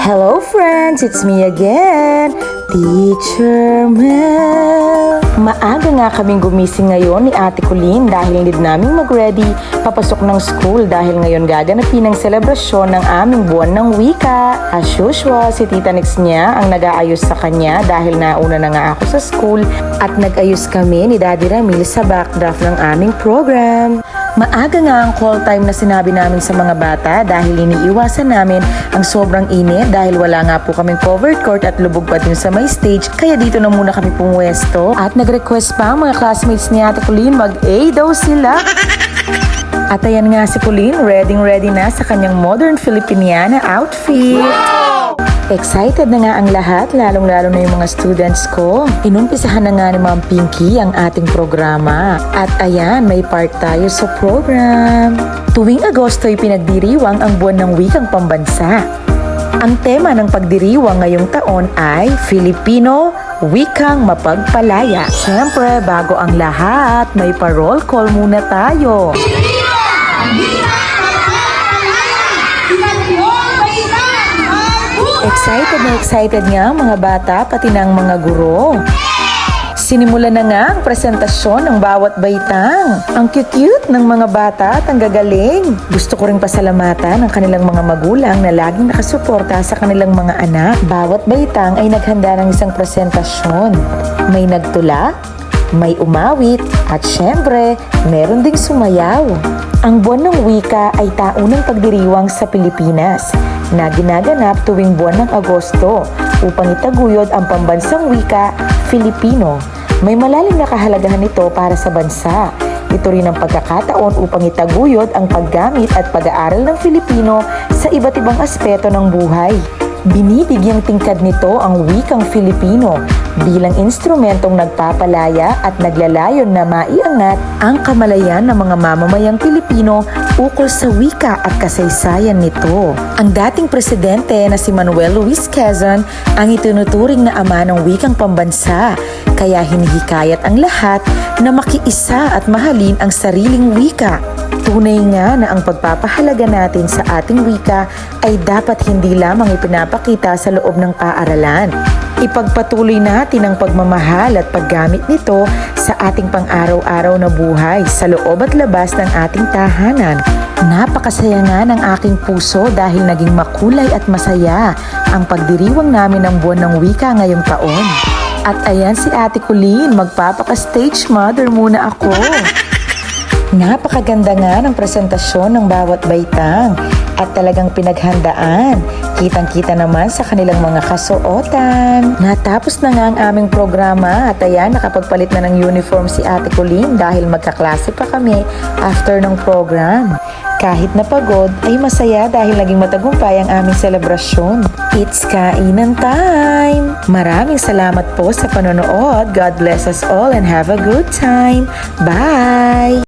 Hello friends, it's me again, Teacher Mel. Maaga nga kaming gumising ngayon ni Ate Colleen dahil need naming mag-ready papasok ng school dahil ngayon gaganapin ang selebrasyon ng aming buwan ng wika. As usual, si Tita Nix niya ang nag-aayos sa kanya dahil nauna na nga ako sa school at nag-ayos kami ni Daddy Ramil sa backdraft ng aming program. Maaga nga ang call time na sinabi namin sa mga bata dahil iniiwasan namin ang sobrang init dahil wala nga po kaming covered court at lubog pa din sa may stage kaya dito na muna kami pumuwesto at nag-request pa ang mga classmates ni Ate Colleen mag-A daw sila. At ayan nga si Colleen, ready na sa kanyang modern Filipiniana outfit. Excited na nga ang lahat, lalong-lalo na yung mga students ko. Inumpisahan na nga ni Ma'am Pinky ang ating programa. At ayan, may part tayo sa program. Tuwing Agosto ay pinagdiriwang ang buwan ng wikang pambansa. Ang tema ng pagdiriwang ngayong taon ay Filipino Wikang Mapagpalaya. Siyempre, bago ang lahat, may pa-roll call muna tayo. Excited nga ang mga bata pati ng mga guro. Sinimula na nga ang presentasyon ng bawat baitang. Ang cute-cute ng mga bata at ang gagaling. Gusto ko ring pasalamatan ang kanilang mga magulang na laging nakasuporta sa kanilang mga anak. Bawat baitang ay naghanda ng isang presentasyon. May nagtula, may umawit, at syempre, meron ding sumayaw. Ang buwan ng wika ay taunang pagdiriwang sa Pilipinas na ginaganap tuwing buwan ng Agosto upang itaguyod ang pambansang wika, Filipino. May malalim na kahalagahan nito para sa bansa. Ito rin ang pagkakataon upang itaguyod ang paggamit at pag-aaral ng Filipino sa iba't ibang aspeto ng buhay. Binibigyang tingkad nito ang wikang Filipino bilang instrumentong nagpapalaya at naglalayon na maiangat ang kamalayan ng mga mamamayang Pilipino ukol sa wika at kasaysayan nito. Ang dating presidente na si Manuel Luis Quezon ang itinuturing na ama ng wikang pambansa, kaya hinihikayat ang lahat na makiisa at mahalin ang sariling wika. Tunay nga na ang pagpapahalaga natin sa ating wika ay dapat hindi lamang ipinapakita sa loob ng paaralan. Ipagpatuloy natin ang pagmamahal at paggamit nito sa ating pang-araw-araw na buhay sa loob at labas ng ating tahanan. Napakasaya nga ng aking puso dahil naging makulay at masaya ang pagdiriwang namin ng buwan ng wika ngayong taon. At ayan si Ate Colleen, magpapaka-stage mother muna ako. Napakaganda nga ng presentasyon ng bawat baitang at talagang pinaghandaan. Kitang-kita naman sa kanilang mga kasuotan. Natapos na nga ang aming programa at ayan, nakapagpalit na ng uniform si Ate Colleen dahil magkaklase pa kami after ng program. Kahit napagod ay masaya dahil naging matagumpay ang aming selebrasyon. It's kainan time! Maraming salamat po sa panonood. God bless us all and have a good time. Bye!